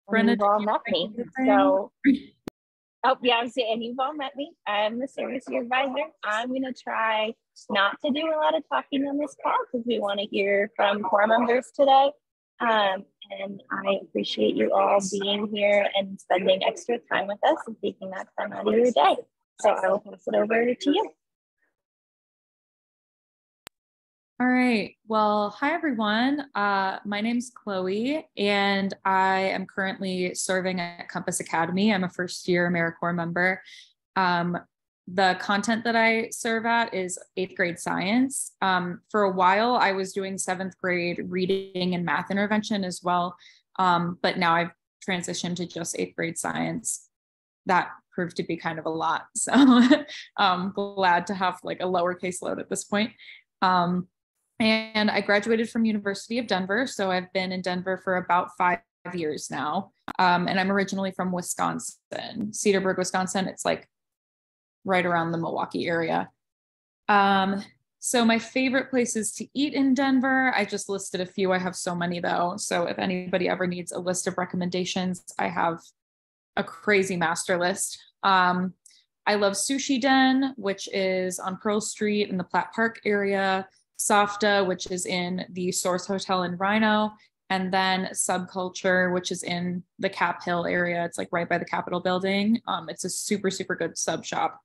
And Brenna, you've all met me. So, oh yeah, and you've all met me. I'm the service year advisor. I'm gonna try not to do a lot of talking on this call because we want to hear from Corps members today. And I appreciate you all being here and spending extra time with us and taking that time out of your day. So I will pass it over to you. All right. Well, hi, everyone. My name's Chloe, and I am currently serving at Compass Academy. I'm a first-year AmeriCorps member. The content that I serve at is 8th grade science. For a while, I was doing 7th grade reading and math intervention as well, but now I've transitioned to just 8th grade science. That proved to be kind of a lot, so I'm glad to have like a lower caseload at this point. And I graduated from University of Denver. So I've been in Denver for about 5 years now. And I'm originally from Wisconsin, Cedarburg, Wisconsin. It's like right around the Milwaukee area. So my favorite places to eat in Denver, I just listed a few. I have so many though. So if anybody ever needs a list of recommendations, I have a crazy master list. I love Sushi Den, which is on Pearl Street in the Platt Park area. Softa, which is in the Source Hotel in Rhino, and then Subculture, which is in the Cap Hill area. It's like right by the Capitol building. It's a super, super good sub shop.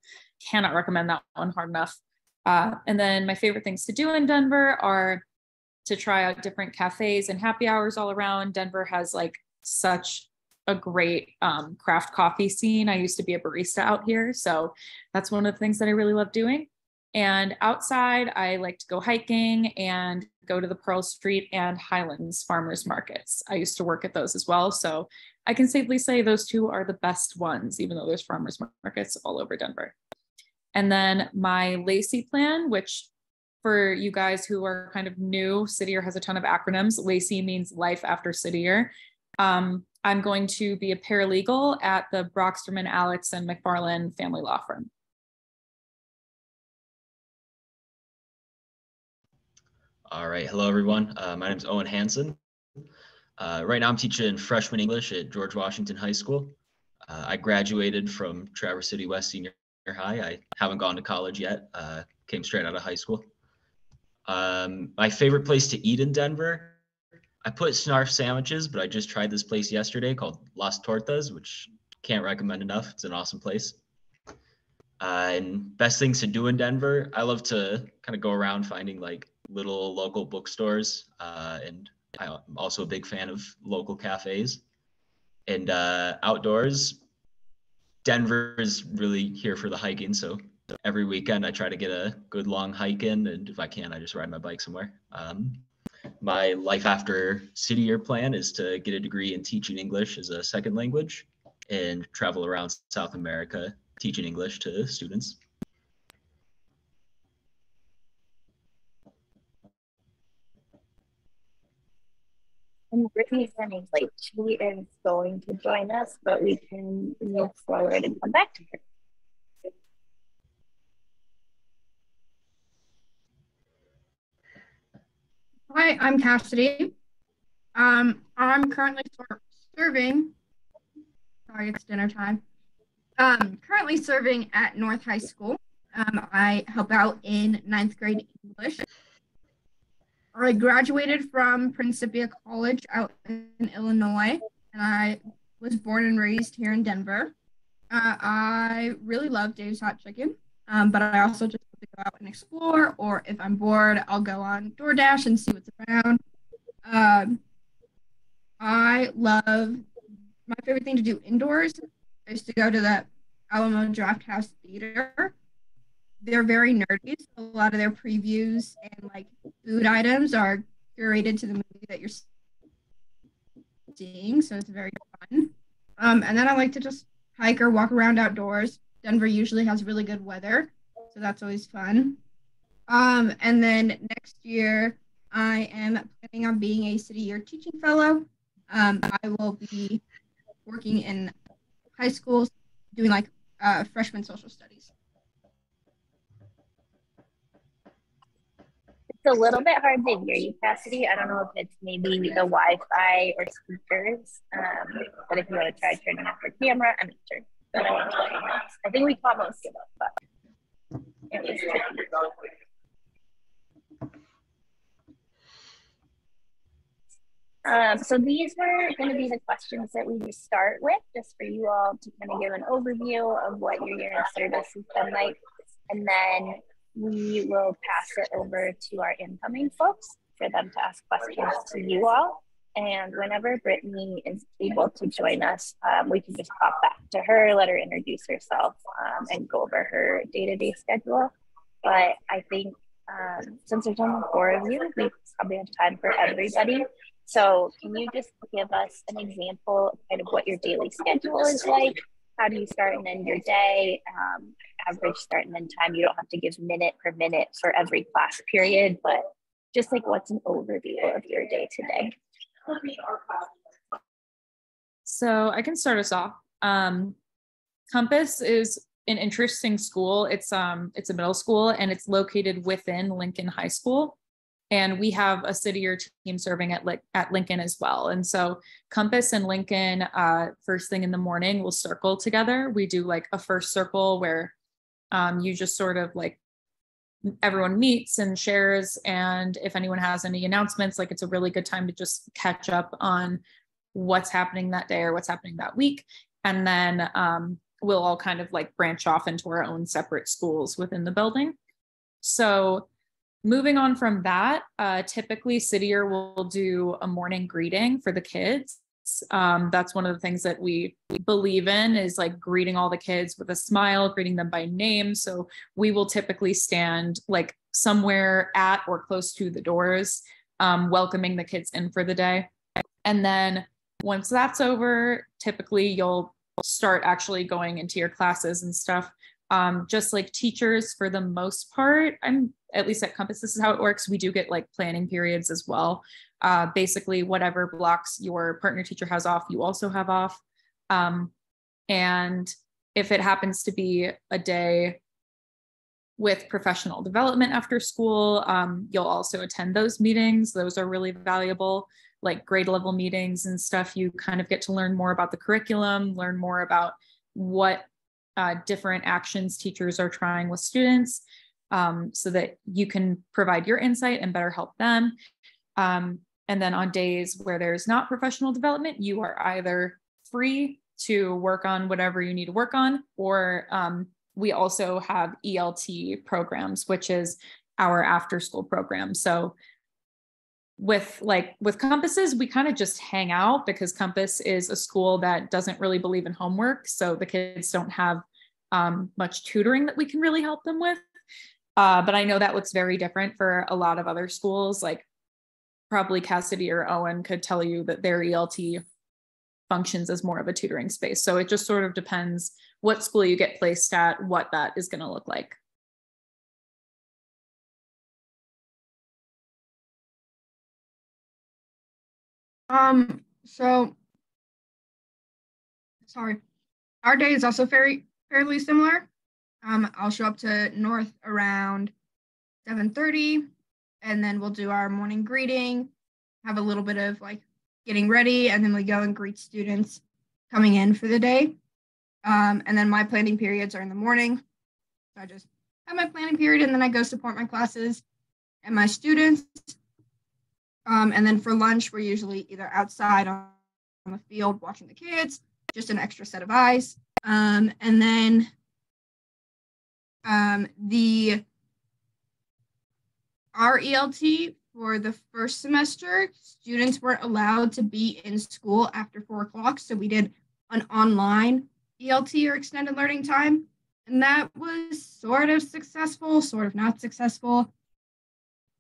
Cannot recommend that one hard enough. And then my favorite things to do in Denver are to try out different cafes and happy hours all around. Denver has like such a great craft coffee scene. I used to be a barista out here, so that's one of the things that I really love doing. And outside, I like to go hiking and go to the Pearl Street and Highlands farmers markets. I used to work at those as well. So I can safely say those two are the best ones, even though there's farmers markets all over Denver. And then my LACY plan, which for you guys who are kind of new, City Year has a ton of acronyms. LACY means life after City Year. I'm going to be a paralegal at the Brocksterman, Alex, and McFarland family law firm. All right, hello everyone. My name is Owen Hansen. Right now I'm teaching freshman English at George Washington High School. I graduated from Traverse City West Senior High. I haven't gone to college yet, came straight out of high school. My favorite place to eat in Denver, I put Snarf sandwiches, but I just tried this place yesterday called Las Tortas, which can't recommend enough. It's an awesome place. And best things to do in Denver, I love to kind of go around finding like little local bookstores, and I'm also a big fan of local cafes. And outdoors, Denver is really here for the hiking, so every weekend I try to get a good long hike in, and if I can, I just ride my bike somewhere. My life after City Year plan is to get a degree in teaching English as a second language and travel around South America teaching English to students. And Brittany's running late. She is going to join us, but we can move forward and come back to her. Hi, I'm Cassidy. I'm currently serving. Sorry, it's dinner time. Currently serving at North High School. I help out in 9th grade English. I graduated from Principia College out in Illinois, and I was born and raised here in Denver. I really love Dave's Hot Chicken, but I also just love to go out and explore, or if I'm bored, I'll go on DoorDash and see what's around. I love, my favorite thing to do indoors is to go to the Alamo Drafthouse Theater. They're very nerdy, so a lot of their previews and like food items are curated to the movie that you're seeing, so it's very fun. And then I like to just hike or walk around outdoors. Denver usually has really good weather, so that's always fun. And then next year, I am planning on being a City Year teaching fellow. I will be working in high schools doing like freshman social studies. It's a little bit hard to hear you, Cassidy. I don't know if it's maybe the Wi-Fi or speakers, but if you want to try turning off your camera, I'm not sure. But I think we caught most of it, but it was tricky. So these were going to be the questions that we would start with, just for you all to kind of give an overview of what your year in service has been like. And then we will pass it over to our incoming folks for them to ask questions to you all. And whenever Brittany is able to join us, we can just pop back to her, let her introduce herself, and go over her day-to-day schedule. But I think since there's only 4 of you, we probably have time for everybody. So can you just give us an example of kind of what your daily schedule is like? How do you start and end your day? Average start and end time. You don't have to give minute per minute for every class period, but just like what's an overview of your day today? So I can start us off. Compass is an interesting school. It's a middle school and it's located within Lincoln High School. And we have a city or team serving at Lincoln as well. And so Compass and Lincoln, first thing in the morning, will circle together. We do like a first circle where you just sort of like everyone meets and shares. And if anyone has any announcements, like it's a really good time to just catch up on what's happening that day or what's happening that week. And then we'll all kind of like branch off into our own separate schools within the building. So moving on from that, typically Cityr will do a morning greeting for the kids. That's one of the things that we believe in, is like greeting all the kids with a smile, greeting them by name. So we will typically stand like somewhere at or close to the doors, welcoming the kids in for the day. And then once that's over, typically you'll start actually going into your classes and stuff. Just like teachers, for the most part, at least at Compass, this is how it works. We do get like planning periods as well. Basically, whatever blocks your partner teacher has off, you also have off. And if it happens to be a day with professional development after school, you'll also attend those meetings. Those are really valuable, like grade level meetings and stuff. You kind of get to learn more about the curriculum, learn more about what different actions teachers are trying with students, so that you can provide your insight and better help them. And then on days where there's not professional development, you are either free to work on whatever you need to work on, or we also have ELT programs, which is our after school program. So with Compasses, we kind of just hang out, because Compass is a school that doesn't really believe in homework. So the kids don't have much tutoring that we can really help them with. But I know that looks very different for a lot of other schools. Like probably Cassidy or Owen could tell you that their ELT functions as more of a tutoring space. So it just sort of depends what school you get placed at, what that is going to look like. So sorry, our day is also fairly similar. I'll show up to North around 7:30, and then we'll do our morning greeting, have a little bit of like getting ready, and then we go and greet students coming in for the day. And then my planning periods are in the morning. So I just have my planning period, and then I go support my classes and my students. And then for lunch, we're usually either outside on the field watching the kids, just an extra set of eyes. And then our ELT for the first semester, students weren't allowed to be in school after 4 o'clock. So we did an online ELT, or extended learning time. And that was sort of successful, sort of not successful.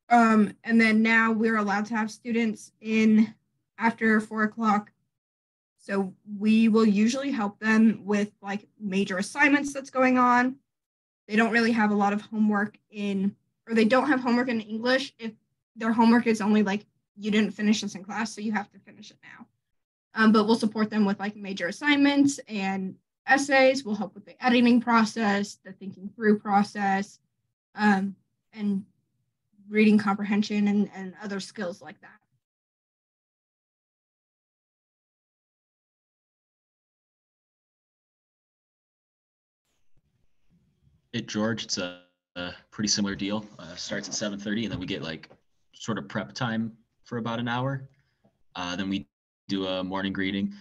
And then now we're allowed to have students in after 4 o'clock. So we will usually help them with like major assignments that's going on. They don't really have a lot of homework or they don't have homework in English if their homework is only like, you didn't finish this in class, so you have to finish it now. But we'll support them with like major assignments and essays. We'll help with the editing process, the thinking through process. And reading comprehension and other skills like that. At George, it's a pretty similar deal. Starts at 7:30, and then we get like sort of prep time for about an hour. Then we do a morning greeting.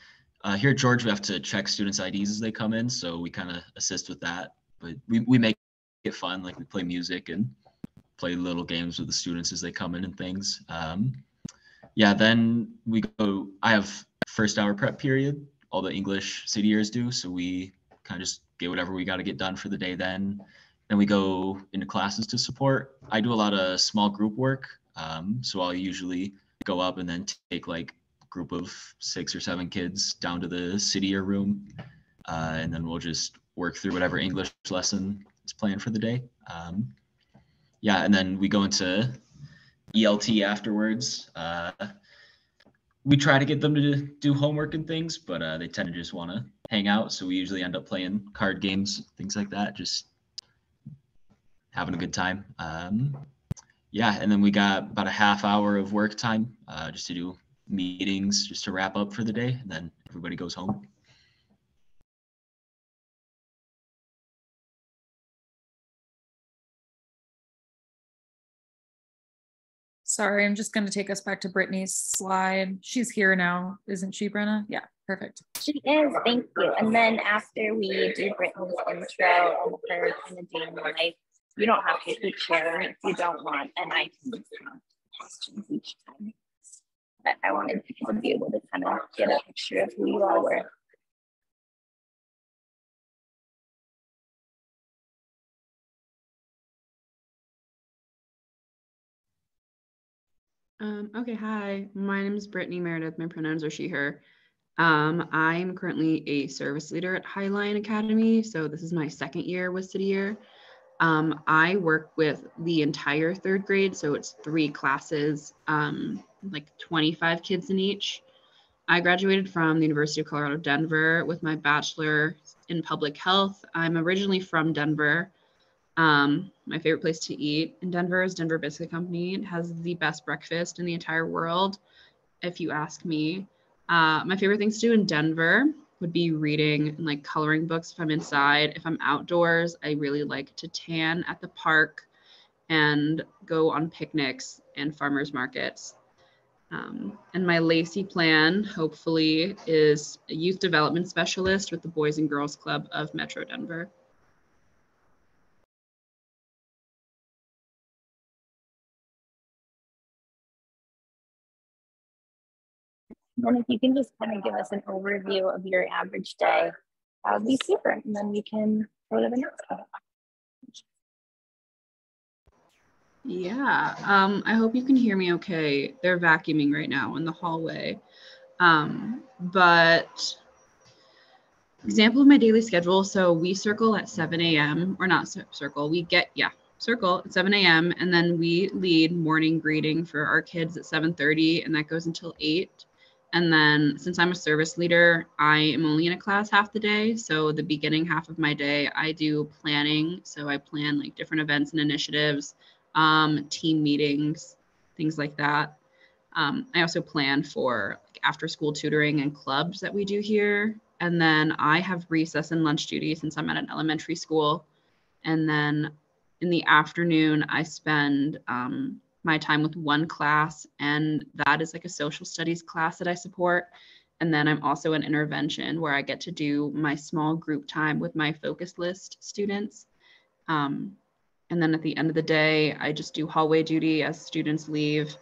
Here at George, we have to check students' IDs as they come in, so we kind of assist with that. But we make it fun, like we play music and play little games with the students as they come in and things. Yeah, then we go, I have first hour prep period, all the English city years do, so we kind of just get whatever we got to get done for the day then. Then we go into classes to support. I do a lot of small group work, so I'll usually go up and then take like a group of 6 or 7 kids down to the city year room, and then we'll just work through whatever English lesson is planned for the day. Yeah, and then we go into ELT afterwards. We try to get them to do homework and things, but they tend to just want to hang out. So we usually end up playing card games, things like that, just having a good time. Yeah, and then we got about a half hour of work time just to do meetings, just to wrap up for the day, and then everybody goes home. Sorry, I'm just going to take us back to Brittany's slide. She's here now, isn't she, Brenna? Yeah, perfect. She is, thank you. And then after we do Brittany's intro and her kind of day in life, you don't have to keep sharing if you don't want, and I can questions each time. But I wanted people to be able to kind of get a picture of who you all were. Okay, hi, my name is Brittany Meredith. My pronouns are she, her. I'm currently a service leader at Highline Academy. So this is my second year with City Year. I work with the entire 3rd grade. So it's 3 classes, like 25 kids in each. I graduated from the University of Colorado, Denver with my bachelor in public health. I'm originally from Denver. My favorite place to eat in Denver is Denver Biscuit Company. It has the best breakfast in the entire world, if you ask me. My favorite things to do in Denver would be reading and like coloring books if I'm inside. If I'm outdoors, I really like to tan at the park and go on picnics and farmers markets. And my Lacey plan, hopefully, is a youth development specialist with the Boys and Girls Club of Metro Denver. And if you can just kind of give us an overview of your average day, that would be super. And then we can go to the next one. Yeah, I hope you can hear me okay. They're vacuuming right now in the hallway. But example of my daily schedule. So we circle at 7 a.m. or not circle. We get, circle at 7 a.m. And then we lead morning greeting for our kids at 7:30, and that goes until 8. And then since I'm a service leader, I am only in a class half the day. So the beginning half of my day, I do planning. So I plan like different events and initiatives, team meetings, things like that. I also plan for like after school tutoring and clubs that we do here. And then I have recess and lunch duty since I'm at an elementary school. And then in the afternoon, I spend my time with one class, and that is like a social studies class that I support. And then I'm also in intervention where I get to do my small group time with my focus list students. And then at the end of the day, I just do hallway duty as students leave.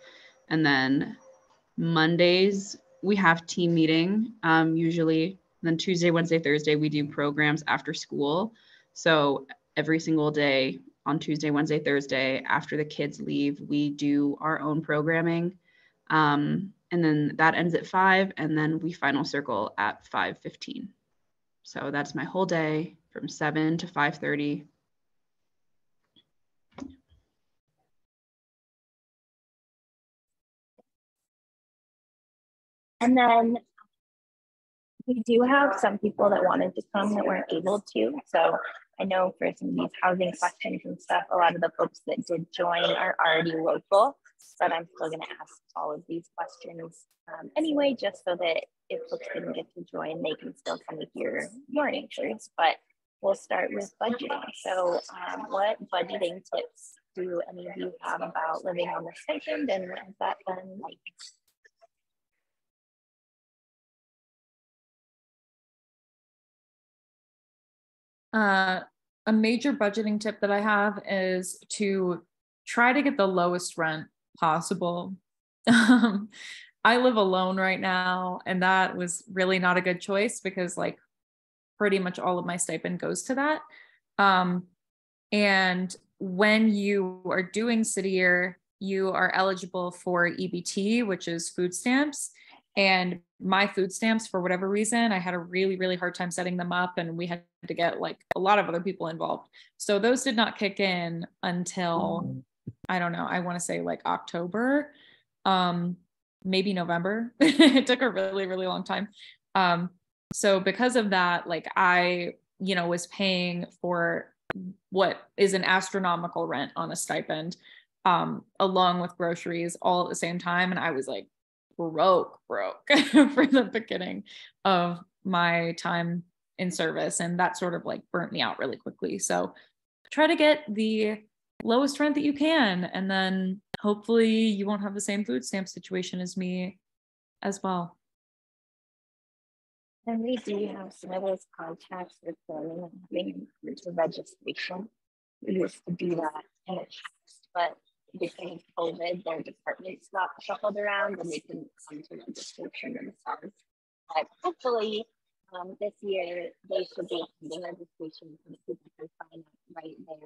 And then Mondays, we have team meeting usually. And then Tuesday, Wednesday, Thursday, we do programs after school. So every single day on Tuesday, Wednesday, Thursday, after the kids leave, we do our own programming. And then that ends at 5, and then we final circle at 5:15. So that's my whole day from 7 to 5:30. And then we do have some people that wanted to come that weren't able to. So I know for some of these housing questions and stuff, a lot of the folks that did join are already local, but I'm still going to ask all of these questions anyway, just so that if folks didn't get to join, they can still kind of hear your answers. But we'll start with budgeting. So what budgeting tips do any of you have about living on the stipend, and what has that been like? A major budgeting tip that I have is to try to get the lowest rent possible. I live alone right now, and that was really not a good choice because like pretty much all of my stipend goes to that. And when you are doing city year, you are eligible for EBT, which is food stamps. And my food stamps, for whatever reason, I had a really, really hard time setting them up, and we had to get like a lot of other people involved. So those did not kick in until, I don't know, I want to say like October, maybe November. It took a really, really long time. So because of that, like I, was paying for what is an astronomical rent on a stipend, along with groceries all at the same time. And I was like broke for the beginning of my time in service. And that sort of like burnt me out really quickly. So try to get the lowest rent that you can. And then hopefully you won't have the same food stamp situation as me as well. And we do have some of those contacts with planning and having to registration. We used to do that in the past, but because of COVID, their departments got shuffled around and they couldn't come to registration themselves. But hopefully this year they should be attending registration so that people can sign up right there.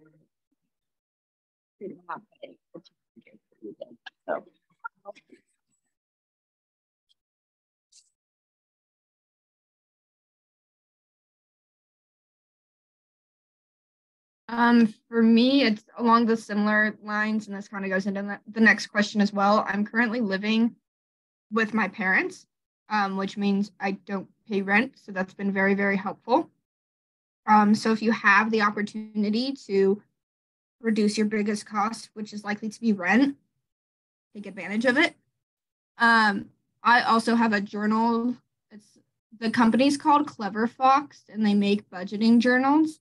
We don't have to so. For me, it's along the similar lines, and this kind of goes into the next question as well. I'm currently living with my parents, which means I don't pay rent, so that's been very, very helpful. So if you have the opportunity to reduce your biggest cost, which is likely to be rent, take advantage of it. I also have a journal. The company's called Clever Fox, and they make budgeting journals.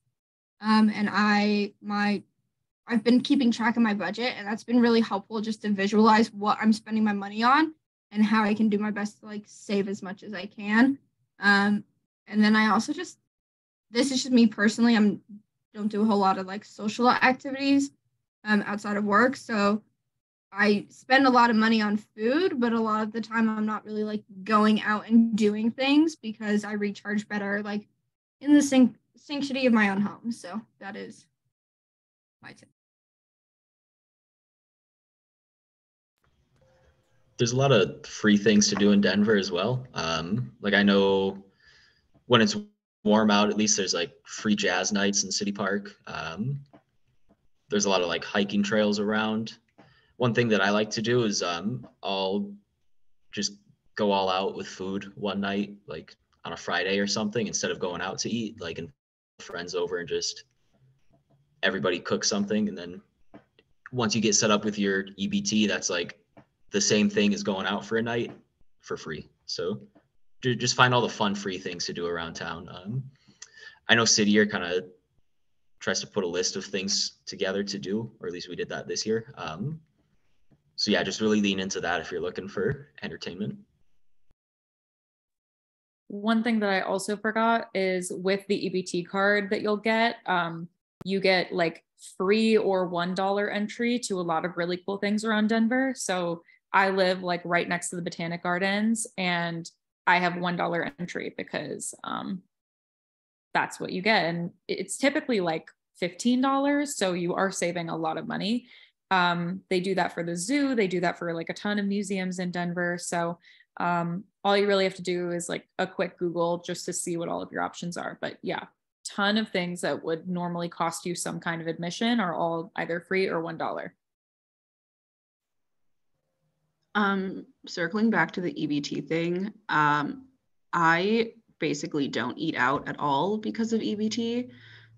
And I've been keeping track of my budget, and that's been really helpful just to visualize what I'm spending my money on and how I can do my best to like save as much as I can. And then I also this is just me personally, don't do a whole lot of like social activities outside of work. So I spend a lot of money on food, but a lot of the time I'm not really like going out and doing things because I recharge better like in the sanctity of my own home. So that is my tip. There's a lot of free things to do in Denver as well. Like I know when it's warm out, at least there's like free jazz nights in City Park. There's a lot of like hiking trails around. One thing that I like to do is I'll just go all out with food one night, like on a Friday or something, instead of going out to eat, like and friends over and just everybody cook something. And then once you get set up with your EBT, that's like the same thing as going out for a night for free. So just find all the fun free things to do around town. I know City Year kind of tries to put a list of things together to do, or at least we did that this year. So yeah, just really lean into that if you're looking for entertainment. One thing that I also forgot is with the EBT card that you'll get, you get like free or $1 entry to a lot of really cool things around Denver. So I live like right next to the Botanic Gardens, and I have $1 entry because that's what you get. And it's typically like $15. So you are saving a lot of money. They do that for the zoo. They do that for like a ton of museums in Denver. So all you really have to do is like a quick Google just to see what all of your options are. But yeah, ton of things that would normally cost you some kind of admission are all either free or $1. Circling back to the EBT thing, I basically don't eat out at all because of EBT.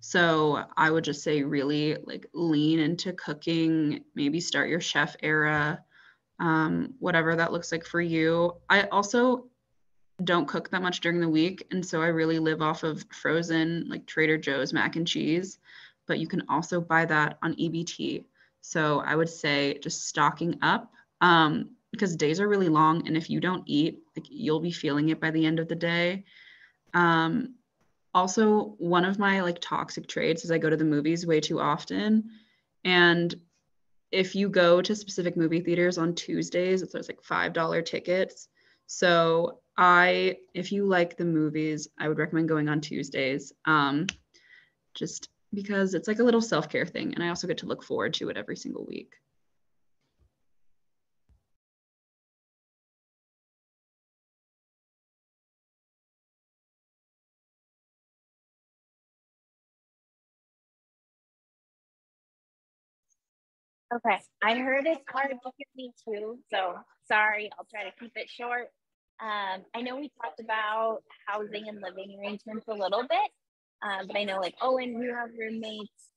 So I would just say really like lean into cooking, maybe start your chef era, whatever that looks like for you. I also don't cook that much during the week. And so I really live off of frozen, like Trader Joe's mac and cheese, but you can also buy that on EBT. So I would say just stocking up, because days are really long. And if you don't eat, like you'll be feeling it by the end of the day. Also, one of my like toxic traits is I go to the movies way too often. And if you go to specific movie theaters on Tuesdays, it's like $5 tickets. So if you like the movies, I would recommend going on Tuesdays, just because it's like a little self-care thing. And I also get to look forward to it every single week. Okay, I heard it's hard to hear me too, so sorry, I'll try to keep it short. I know we talked about housing and living arrangements a little bit, but I know like Owen, you have roommates.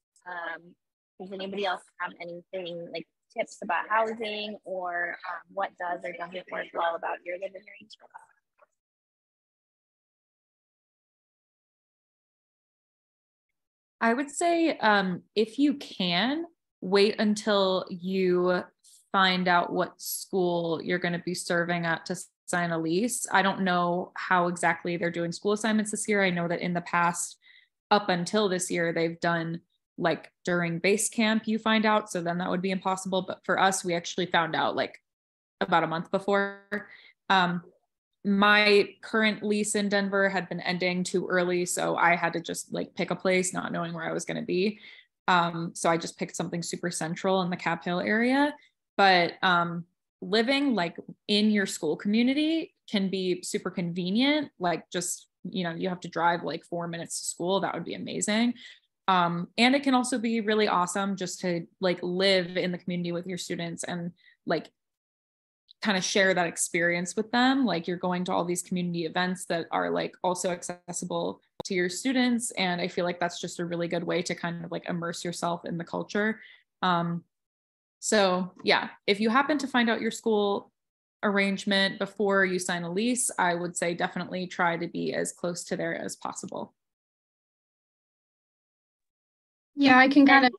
Does anybody else have anything like tips about housing or what does or doesn't work well about your living arrangement? I would say if you can, wait until you find out what school you're going to be serving at to sign a lease. I don't know how exactly they're doing school assignments this year. I know that in the past, up until this year, they've done like during base camp, you find out. So then that would be impossible. But for us, we actually found out like about a month before. My current lease in Denver had been ending too early. So I had to just like pick a place, not knowing where I was going to be. So I just picked something super central in the Cap Hill area. But living like in your school community can be super convenient. Like just, you have to drive like 4 minutes to school. That would be amazing. And it can also be really awesome just to like live in the community with your students and like kind of share that experience with them. Like you're going to all these community events that are like also accessible to your students. And I feel like that's just a really good way to kind of like immerse yourself in the culture. So yeah, if you happen to find out your school arrangement before you sign a lease, I would say definitely try to be as close to there as possible. Yeah, I can kind of.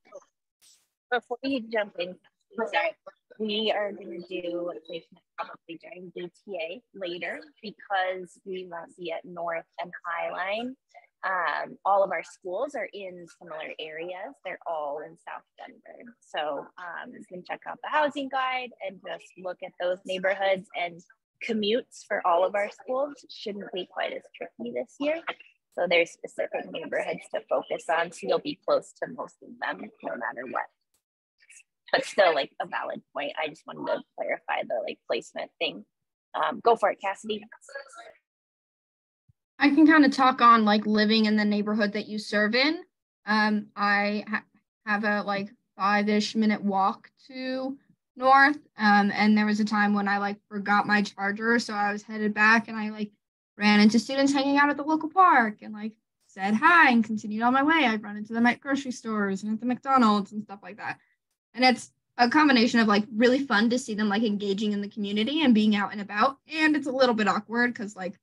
Before you jump in, sorry, we are going to do a placement probably during DTA later because we won't be at North and Highline. All of our schools are in similar areas. They're all in South Denver. So you can check out the housing guide and just look at those neighborhoods, and commutes for all of our schools shouldn't be quite as tricky this year. So there's specific neighborhoods to focus on. So you'll be close to most of them no matter what. But still like a valid point. I just wanted to clarify the like placement thing. Go for it, Cassidy. I can kind of talk on like living in the neighborhood that you serve in. I have a like 5-ish minute walk to North. And there was a time when I like forgot my charger. So I was headed back and I like ran into students hanging out at the local park and like said hi and continued on my way. I'd run into them at grocery stores and at the McDonald's and stuff like that. And it's a combination of like really fun to see them like engaging in the community and being out and about. And it's a little bit awkward because like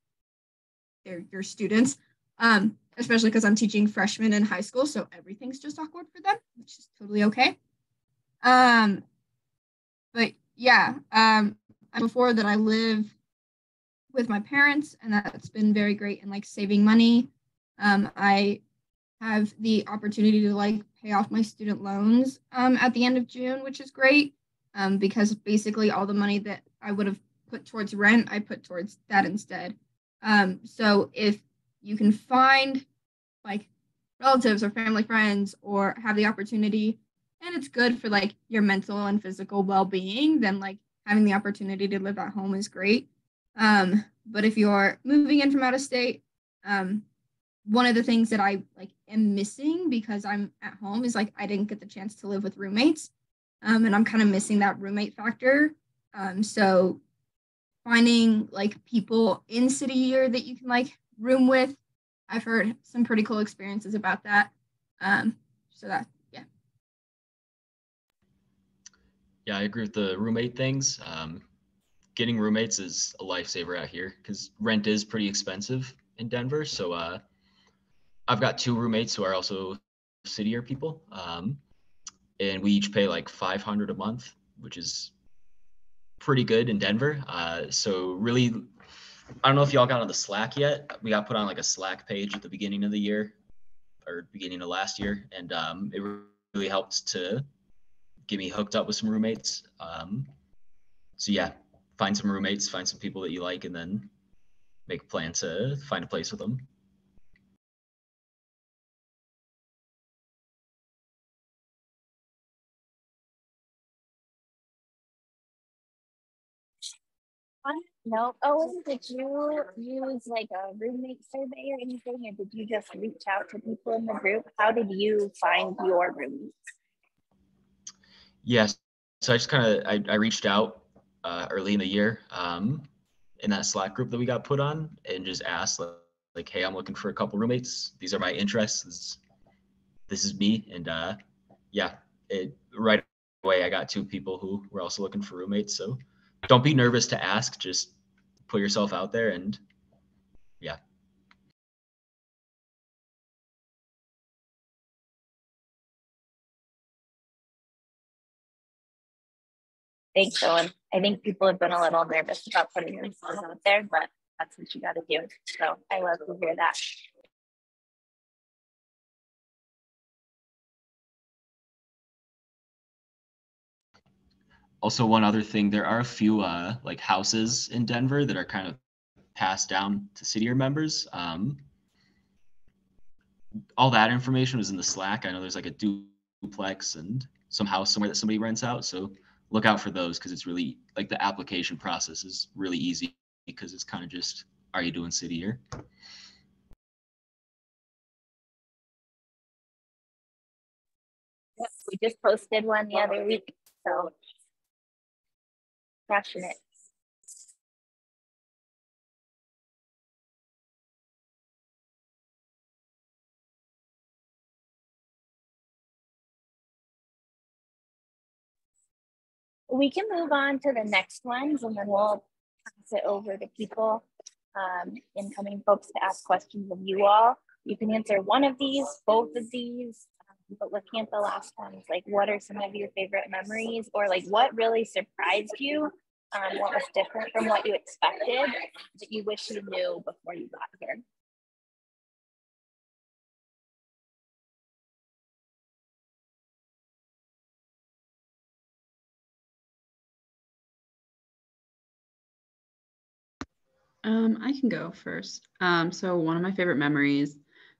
they're your students, especially because I'm teaching freshmen in high school. So everything's just awkward for them, which is totally okay. But yeah, before that I live with my parents, and that's been very great in like saving money. I have the opportunity to like pay off my student loans at the end of June, which is great because basically all the money that I would have put towards rent, I put towards that instead. So if you can find like relatives or family friends or have the opportunity, and it's good for like your mental and physical well-being, then like having the opportunity to live at home is great. But if you're moving in from out of state, one of the things that I like am missing because I'm at home is like I didn't get the chance to live with roommates, and I'm kind of missing that roommate factor. So finding like people in city year that you can like room with, I've heard some pretty cool experiences about that. So that, yeah. Yeah, I agree with the roommate things. Getting roommates is a lifesaver out here because rent is pretty expensive in Denver. So I've got 2 roommates who are also cityer people, and we each pay like $500 a month, which is pretty good in Denver. So really, I don't know if y'all got on the Slack yet. We got put on like a Slack page at the beginning of the year or beginning of last year, and it really helped to get me hooked up with some roommates. So yeah, find some roommates, find some people that you like, and then make a plan to find a place with them. No. Oh, did you use like a roommate survey or anything, or did you just reach out to people in the group? How did you find your roommates? Yes, so I just kind of I reached out early in the year in that Slack group that we got put on, and just asked like, hey, I'm looking for a couple roommates. These are my interests. This is me, and yeah, right away I got 2 people who were also looking for roommates. So don't be nervous to ask. Just put yourself out there, and yeah. Thanks, Owen. I think people have been a little nervous about putting themselves out there, but that's what you got to do. So I love to hear that. Also, one other thing, there are a few like houses in Denver that are kind of passed down to cityer members. All that information was in the Slack. I know there's like a duplex and some house somewhere that somebody rents out. So look out for those because it's really like the application process is really easy because it's kind of just, are you doing cityer? Yep, we just posted one the other week, so crushing it. We can move on to the next ones and then we'll pass it over to people, incoming folks, to ask questions of you all. You can answer one of these, both of these, but looking at the last ones, like what are some of your favorite memories, or like what really surprised you? What was different from what you expected that you wish you knew before you got here? I can go first. So one of my favorite memories,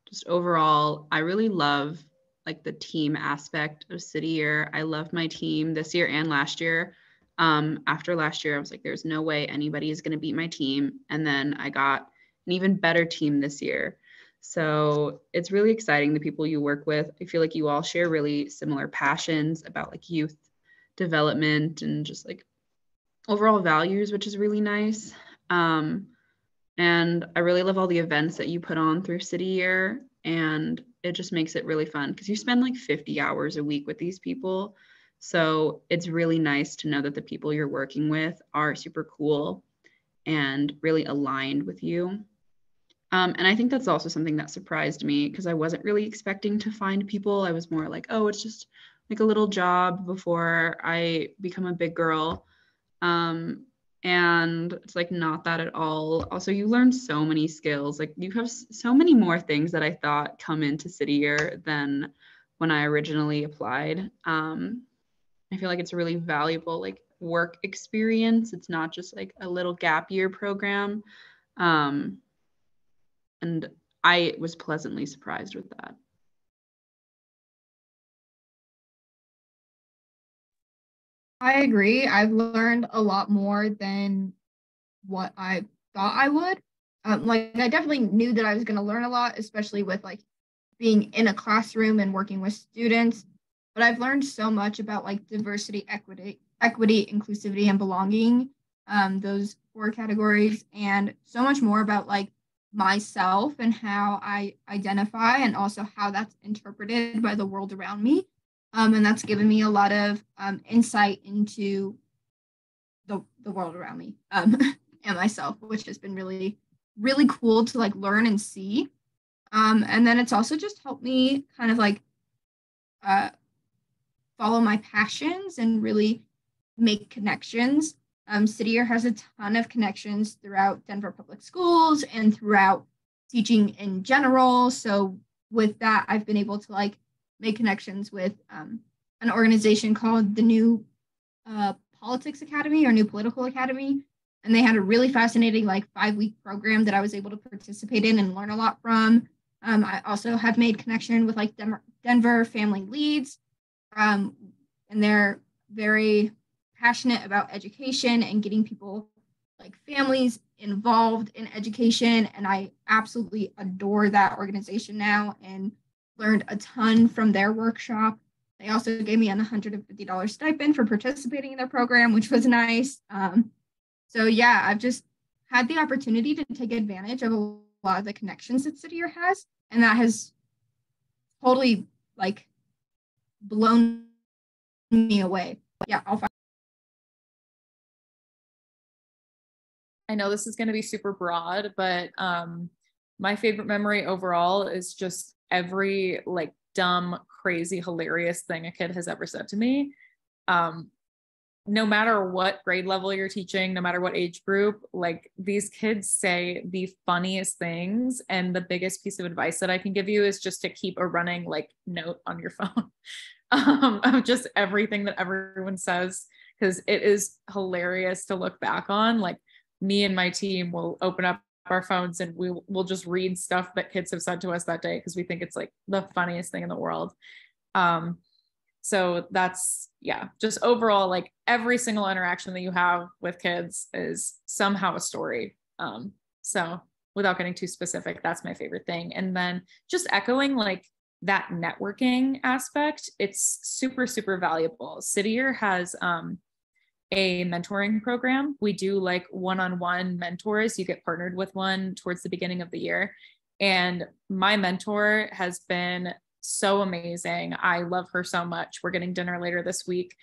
just overall, I really love like the team aspect of cityer. I love my team this year and last year. After last year, I was like, there's no way anybody is going to beat my team. And then I got an even better team this year. So it's really exciting, the people you work with. I feel like you all share really similar passions about like youth development and just like overall values, which is really nice. And I really love all the events that you put on through cityer, and it just makes it really fun because you spend like 50 hours a week with these people. So it's really nice to know that the people you're working with are super cool and really aligned with you. And I think that's also something that surprised me because I wasn't really expecting to find people. I was more like, oh, it's just like a little job before I become a big girl. And it's like not that at all. Also, you learn so many skills. Like you have so many more things that I thought come into cityer than when I originally applied. I feel like it's a really valuable like work experience. It's not just like a little gap year program. And I was pleasantly surprised with that. I agree. I've learned a lot more than what I thought I would. Like I definitely knew that I was going to learn a lot, especially with like being in a classroom and working with students. But I've learned so much about like diversity, equity, inclusivity, and belonging, those 4 categories, and so much more about like myself and how I identify, and also how that's interpreted by the world around me. And that's given me a lot of insight into the world around me and myself, which has been really, really cool to like learn and see. And then it's also just helped me kind of like follow my passions and really make connections. City Year has a ton of connections throughout Denver public schools and throughout teaching in general. So with that, I've been able to like make connections with an organization called the New Politics Academy or New Political Academy. And they had a really fascinating like 5-week program that I was able to participate in and learn a lot from. I also have made connection with like Denver Family Leads, and they're very passionate about education and getting people like families involved in education. And I absolutely adore that organization now and learned a ton from their workshop. They also gave me an $150 stipend for participating in their program, which was nice. So yeah, I've just had the opportunity to take advantage of a lot of the connections that City Year has. And that has totally like blown me away. Yeah, I know this is going to be super broad, but my favorite memory overall is just every like dumb, crazy, hilarious thing a kid has ever said to me. No matter what grade level you're teaching, no matter what age group, like these kids say the funniest things. And the biggest piece of advice that I can give you is just to keep a running like note on your phone of just everything that everyone says, because it is hilarious to look back on. Like me and my team will open up our phones and we'll just read stuff that kids have said to us that day because we think it's like the funniest thing in the world. So that's, yeah, just overall, like every single interaction that you have with kids is somehow a story. So without getting too specific, that's my favorite thing. And then just echoing like that networking aspect, it's super, super valuable. City Year has a mentoring program. We do like one-on-one mentors. You get partnered with one towards the beginning of the year. And my mentor has been so amazing. I love her so much. We're getting dinner later this week.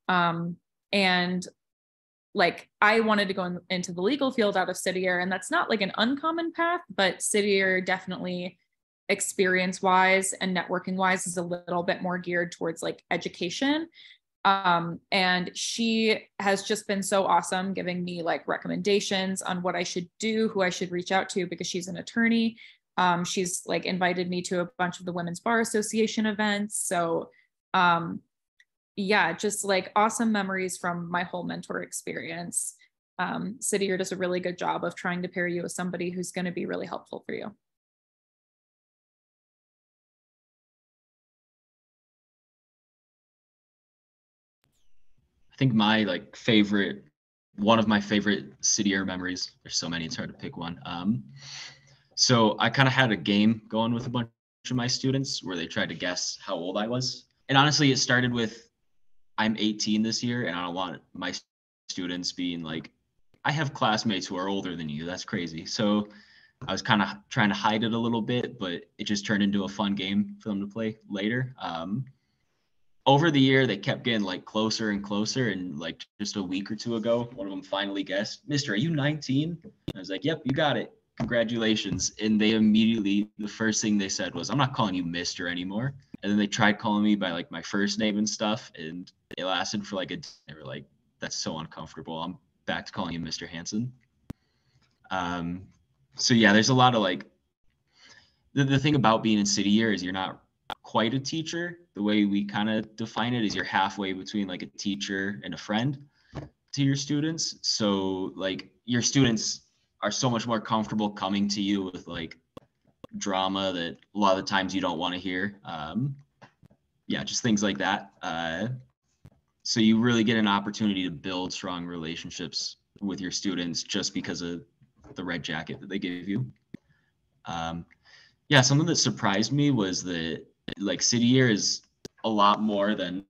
And like, I wanted to go into the legal field out of City Year, and that's not like an uncommon path, but City Year definitely experience wise and networking wise is a little bit more geared towards like education. And she has just been so awesome giving me like recommendations on what I should do, who I should reach out to, because she's an attorney. She's like invited me to a bunch of the Women's Bar Association events. So yeah, just like awesome memories from my whole mentor experience. City Year does a really good job of trying to pair you with somebody who's going to be really helpful for you. I think my like one of my favorite City Year memories, there's so many, it's hard to pick one. So I kind of had a game going with a bunch of my students where they tried to guess how old I was. And honestly, it started with, I'm 18 this year, and I don't want my students being like, I have classmates who are older than you. That's crazy. So I was kind of trying to hide it a little bit, but it just turned into a fun game for them to play later. Over the year, they kept getting like closer and closer. And like just a week or two ago, one of them finally guessed, "Mister, are you 19? I was like, "Yep, you got it. Congratulations." And they immediately, the first thing they said was, "I'm not calling you Mister anymore." And then they tried calling me by like my first name and stuff. And it lasted for like they were like, "That's so uncomfortable. I'm back to calling you Mr. Hansen." So yeah, there's a lot of like, the thing about being in City Year is you're not quite a teacher. The way we kind of define it is you're halfway between like a teacher and a friend to your students. So like your students are so much more comfortable coming to you with like drama that a lot of the times you don't want to hear. Yeah, just things like that. So you really get an opportunity to build strong relationships with your students just because of the red jacket that they give you. Yeah, something that surprised me was that like City Year is a lot more than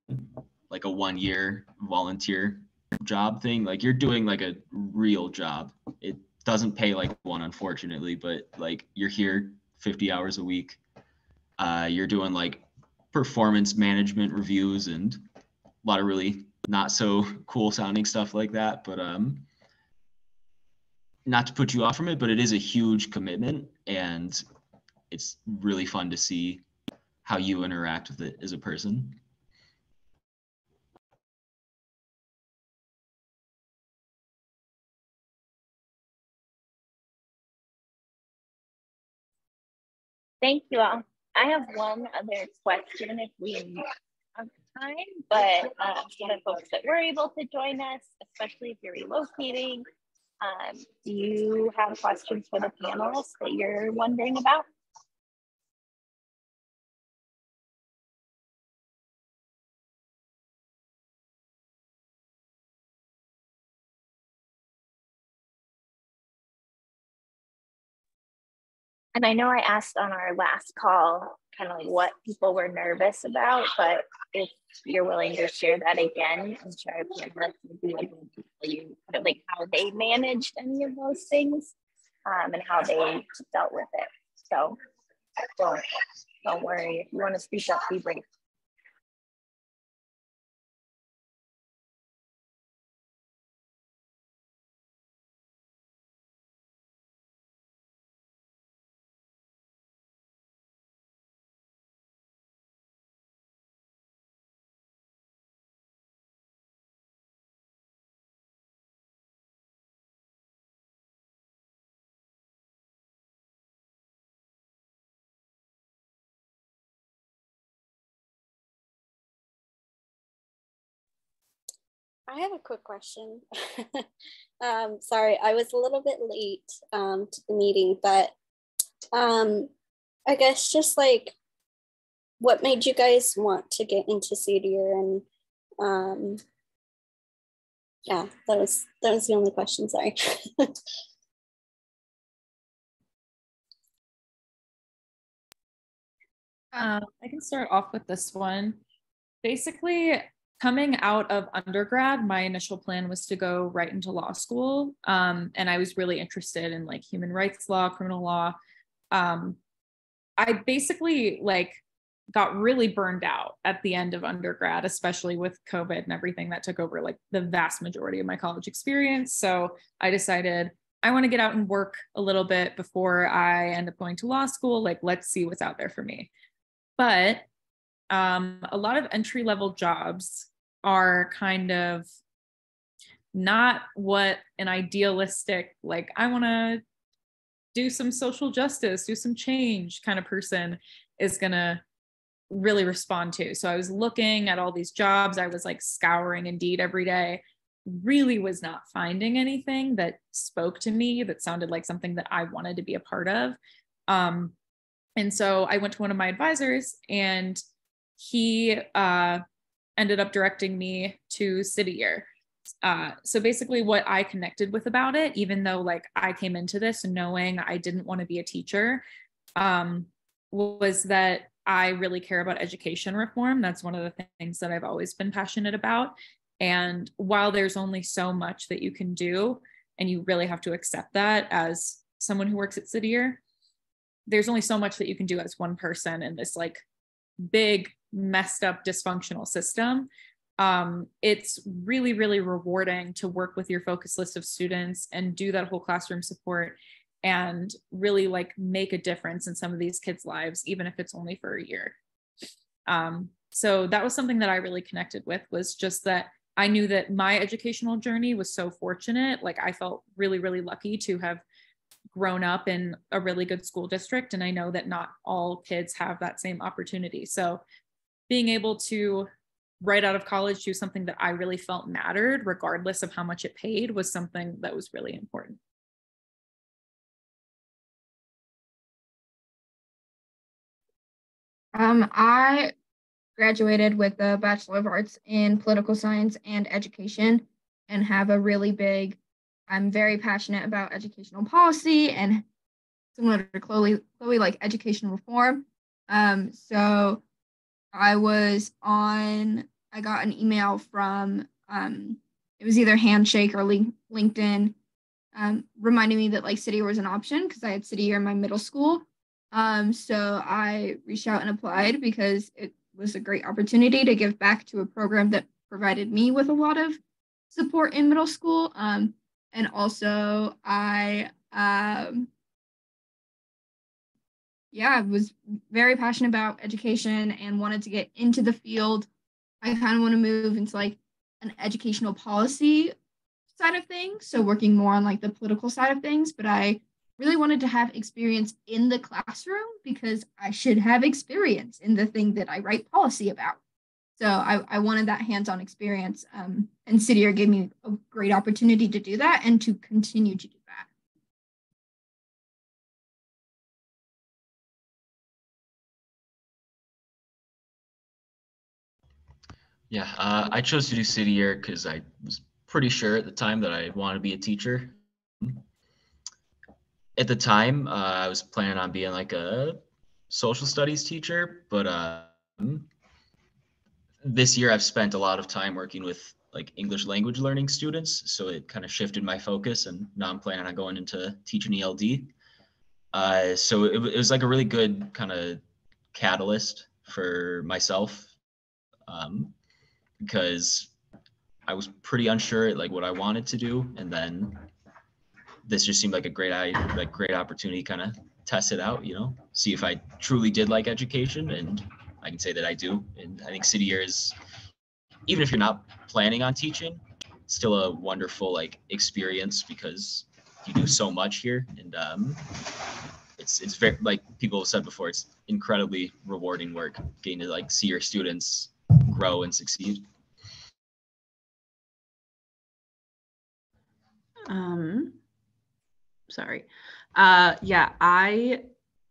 like a 1-year volunteer job thing. Like you're doing like a real job. It doesn't pay like one, unfortunately, but like you're here 50 hours a week. You're doing like performance management reviews and a lot of really not so cool sounding stuff like that. But not to put you off from it, but it is a huge commitment, and it's really fun to see how you interact with it as a person. Thank you all. I have one other question if we have time, but for the folks that were able to join us, especially if you're relocating, do you have questions for the panelists that you're wondering about? And I know I asked on our last call kind of like what people were nervous about, but if you're willing to share that again, I'm sure our panelists would be able to tell you kind of like how they managed any of those things and how they dealt with it. So don't worry. If you want to speak up, be brave. I have a quick question. Sorry, I was a little bit late to the meeting, but I guess just like what made you guys want to get into CDR, and yeah, that was the only question. Sorry. I can start off with this one. Basically, coming out of undergrad, my initial plan was to go right into law school. And I was really interested in like human rights law, criminal law. I basically like got really burned out at the end of undergrad, especially with COVID and everything that took over like the vast majority of my college experience. So I decided I want to get out and work a little bit before I end up going to law school. Like, let's see what's out there for me. But a lot of entry-level jobs are kind of not what an idealistic, like, I want to do some social justice, do some change kind of person is going to really respond to. So I was looking at all these jobs. I was like scouring Indeed every day, really was not finding anything that spoke to me, that sounded like something that I wanted to be a part of. And so I went to one of my advisors, and he ended up directing me to City Year. So basically what I connected with about it, even though like I came into this knowing I didn't want to be a teacher, was that I really care about education reform. That's one of the things that I've always been passionate about. And while there's only so much that you can do, and you really have to accept that as someone who works at City Year, there's only so much that you can do as one person in this like big, messed up, dysfunctional system. It's really, really rewarding to work with your focus list of students and do that whole classroom support and really like make a difference in some of these kids' lives, even if it's only for a year. So that was something that I really connected with, was just that I knew that my educational journey was so fortunate. Like I felt really, really lucky to have grown up in a really good school district. And I know that not all kids have that same opportunity. So being able to, right out of college, do something that I really felt mattered, regardless of how much it paid, was something that was really important. I graduated with a Bachelor of Arts in Political Science and Education, and have a really big, I'm very passionate about educational policy and similar to Chloe like education reform. So I got an email from, it was either Handshake or LinkedIn, reminding me that like city year was an option because I had city year in my middle school. So I reached out and applied because it was a great opportunity to give back to a program that provided me with a lot of support in middle school. And also I was very passionate about education and wanted to get into the field. I kind of want to move into like an educational policy side of things, so working more on like the political side of things, but I really wanted to have experience in the classroom because I should have experience in the thing that I write policy about. So I wanted that hands-on experience, and City Year gave me a great opportunity to do that and to continue to do that. Yeah, I chose to do City Year because I was pretty sure at the time that I wanted to be a teacher. At the time, I was planning on being like a social studies teacher, but this year I've spent a lot of time working with like English language learning students, so it kind of shifted my focus, and now I'm planning on going into teaching ELD. So it was like a really good kind of catalyst for myself, because I was pretty unsure at like what I wanted to do, and then this just seemed like a great opportunity, kind of test it out, see if I truly did like education, and I can say that I do. And I think City Year is, even if you're not planning on teaching, still a wonderful like experience because you do so much here, and it's very, like people have said before, it's incredibly rewarding work getting to like see your students grow and succeed. Sorry. Yeah, I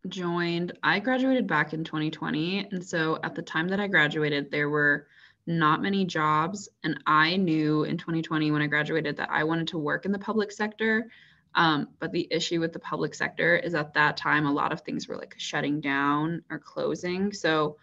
graduated back in 2020. And so at the time that I graduated, there were not many jobs. And I knew in 2020 when I graduated that I wanted to work in the public sector. But the issue with the public sector is at that time, a lot of things were like shutting down or closing. So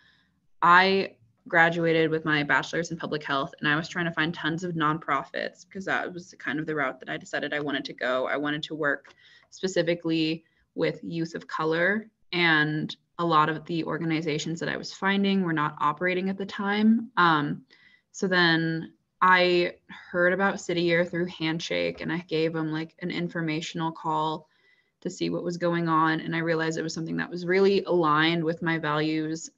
I graduated with my bachelor's in public health, and I was trying to find tons of nonprofits because that was kind of the route that I decided I wanted to go. I wanted to work specifically with youth of color, and a lot of the organizations that I was finding were not operating at the time. So then I heard about City Year through Handshake, and I gave them like an informational call to see what was going on. And I realized it was something that was really aligned with my values,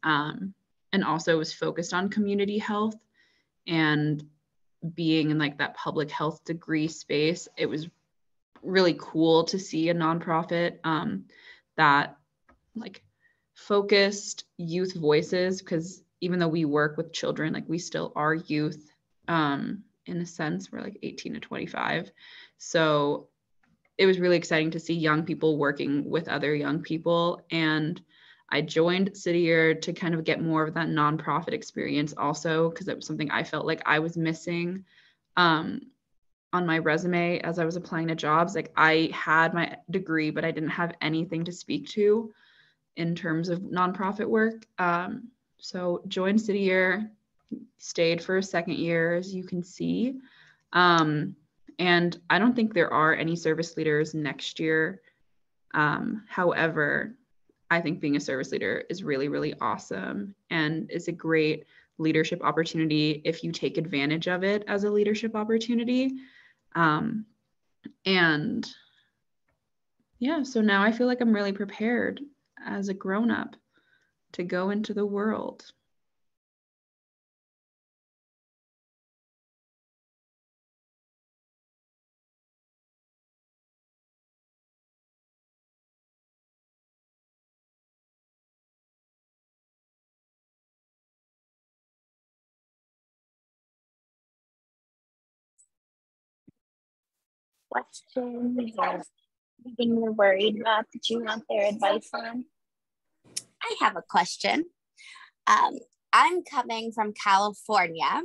and also was focused on community health and being in like that public health degree space. It was really cool to see a nonprofit that like focused youth voices, because even though we work with children, like we still are youth in a sense. We're like 18 to 25. So it was really exciting to see young people working with other young people. And I joined City Year to kind of get more of that nonprofit experience also, because it was something I felt like I was missing on my resume as I was applying to jobs. Like I had my degree, but I didn't have anything to speak to in terms of nonprofit work. So joined City Year, stayed for a second year, as you can see. And I don't think there are any service leaders next year. However, I think being a service leader is really, really awesome, and it's a great leadership opportunity if you take advantage of it as a leadership opportunity. And yeah, so now I feel like I'm really prepared as a grown-up to go into the world. Questions or anything you're worried about that you want their advice on? I have a question. I'm coming from California.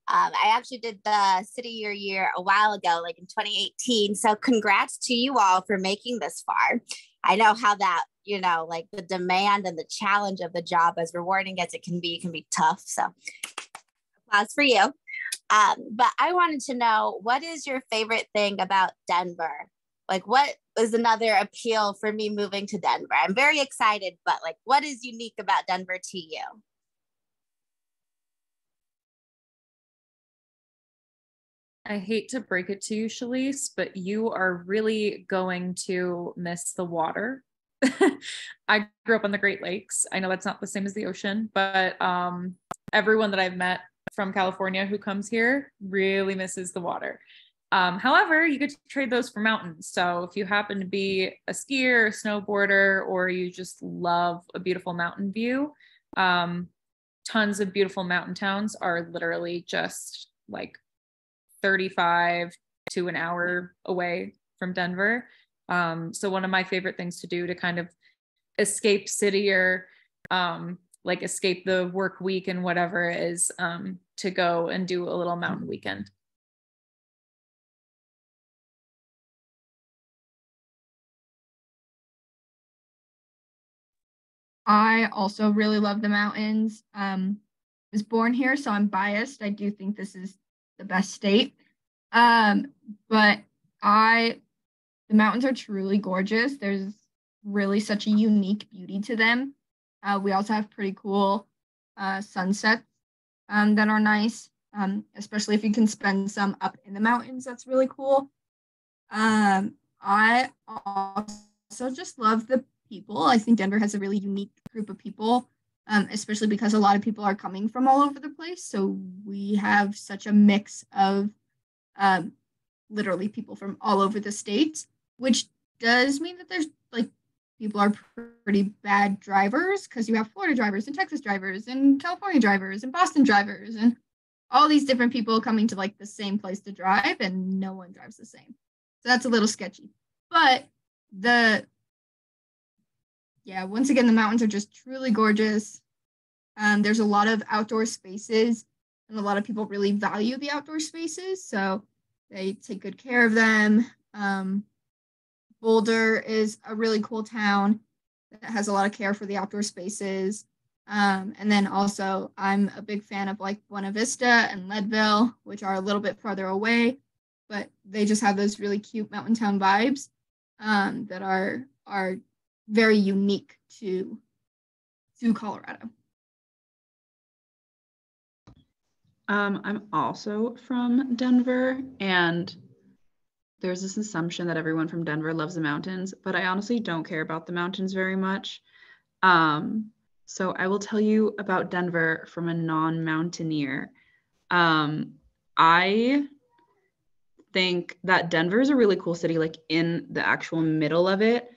I actually did the City Year a while ago, like in 2018. So congrats to you all for making this far. I know how that, like the demand and the challenge of the job, as rewarding as it can be tough. So applause for you. But I wanted to know, what is your favorite thing about Denver? Like, what is another appeal for me moving to Denver? I'm very excited, but like, what is unique about Denver to you? I hate to break it to you, Shalise, but you are really going to miss the water. I grew up on the Great Lakes. I know that's not the same as the ocean, but everyone that I've met from California who comes here really misses the water. However, you get to trade those for mountains. So if you happen to be a skier, a snowboarder, or you just love a beautiful mountain view, tons of beautiful mountain towns are literally just like 35 to an hour away from Denver. So one of my favorite things to do to kind of escape city or like escape the work week and whatever is to go and do a little mountain weekend. I also really love the mountains. I was born here, so I'm biased. I do think this is the best state. But the mountains are truly gorgeous. There's really such a unique beauty to them. We also have pretty cool sunsets that are nice, especially if you can spend some up in the mountains. That's really cool. I also just love the people. I think Denver has a really unique group of people, especially because a lot of people are coming from all over the place. So we have such a mix of literally people from all over the states, which does mean that there's like people are pretty bad drivers because you have Florida drivers and Texas drivers and California drivers and Boston drivers and all these different people coming to like the same place to drive, and no one drives the same. So that's a little sketchy. But once again, the mountains are just truly gorgeous. There's a lot of outdoor spaces, and a lot of people really value the outdoor spaces, so they take good care of them. Boulder is a really cool town that has a lot of care for the outdoor spaces. And then also, I'm a big fan of like Buena Vista and Leadville, which are a little bit farther away, but they just have those really cute mountain town vibes that are very unique to Colorado. I'm also from Denver, and there's this assumption that everyone from Denver loves the mountains, but I honestly don't care about the mountains very much. So I will tell you about Denver from a non-mountaineer. I think that Denver is a really cool city, like in the actual middle of it.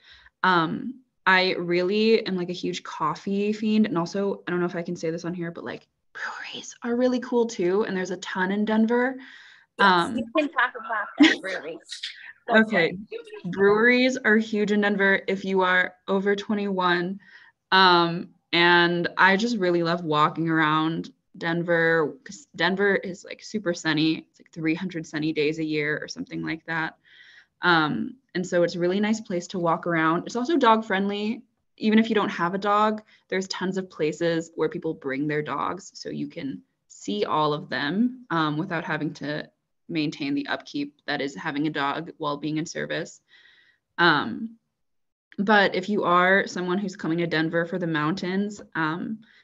I really am like a huge coffee fiend, and also, I don't know if I can say this on here, but like breweries are really cool too, and there's a ton in Denver. Yes, you can talk about that breweries. Okay, breweries are huge in Denver if you are over 21. And I just really love walking around Denver because Denver is like super sunny. It's like 300 sunny days a year or something like that. And so it's a really nice place to walk around. It's also dog friendly. Even if you don't have a dog, there's tons of places where people bring their dogs so you can see all of them without having to maintain the upkeep that is having a dog while being in service. But if you are someone who's coming to Denver for the mountains,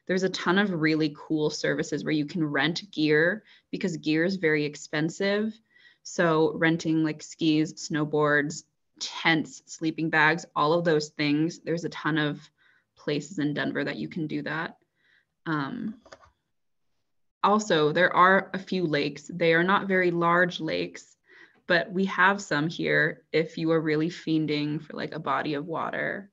there's a ton of really cool services where you can rent gear because gear is very expensive. So renting like skis, snowboards, tents, sleeping bags, all of those things, there's a ton of places in Denver that you can do that. Also, there are a few lakes. They are not very large lakes, but we have some here if you are really fiending for like a body of water.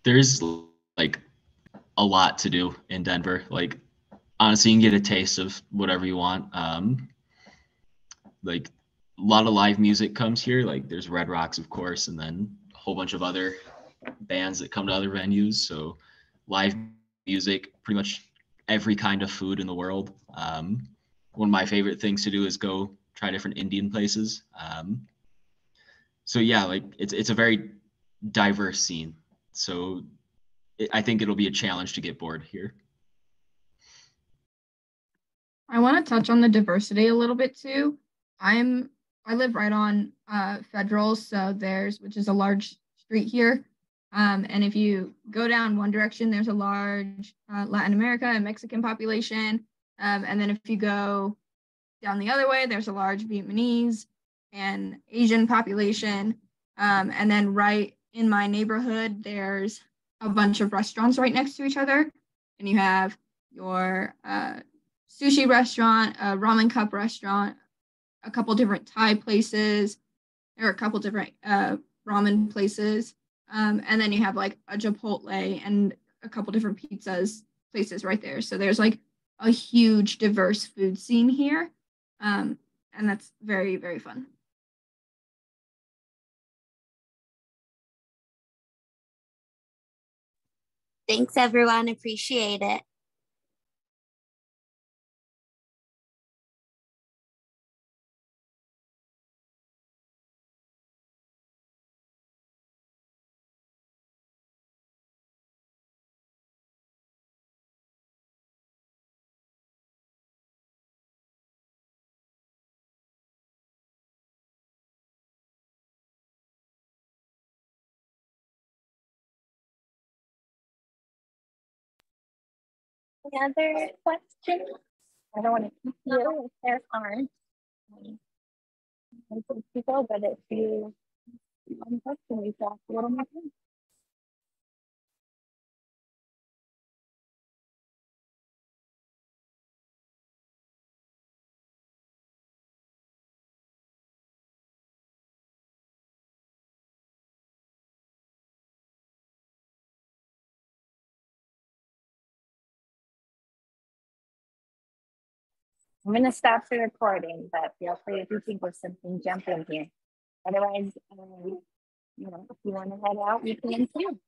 There's like a lot to do in Denver. Like honestly, you can get a taste of whatever you want. Like a lot of live music comes here. Like there's Red Rocks, of course, and then a whole bunch of other bands that come to other venues. So live music, pretty much every kind of food in the world. One of my favorite things to do is go try different Indian places. So yeah, like it's a very diverse scene. So I think it'll be a challenge to get bored here. I want to touch on the diversity a little bit too. I live right on Federal, so which is a large street here. And if you go down one direction, there's a large Latin America and Mexican population. And then if you go down the other way, there's a large Vietnamese and Asian population. And then right in my neighborhood, there's a bunch of restaurants right next to each other. And you have your sushi restaurant, a ramen cup restaurant, a couple different Thai places, or a couple different ramen places. And then you have like a Chipotle and a couple different pizzas places right there. So there's like a huge diverse food scene here. And that's very, very fun. Thanks, everyone. Appreciate it. Any other questions? I don't want to keep you if there aren't. People, but if you have a question, we talk a little more time. I'm going to stop the recording, but feel free if you think of something, jump in here. Otherwise, if you want to head out, you can too.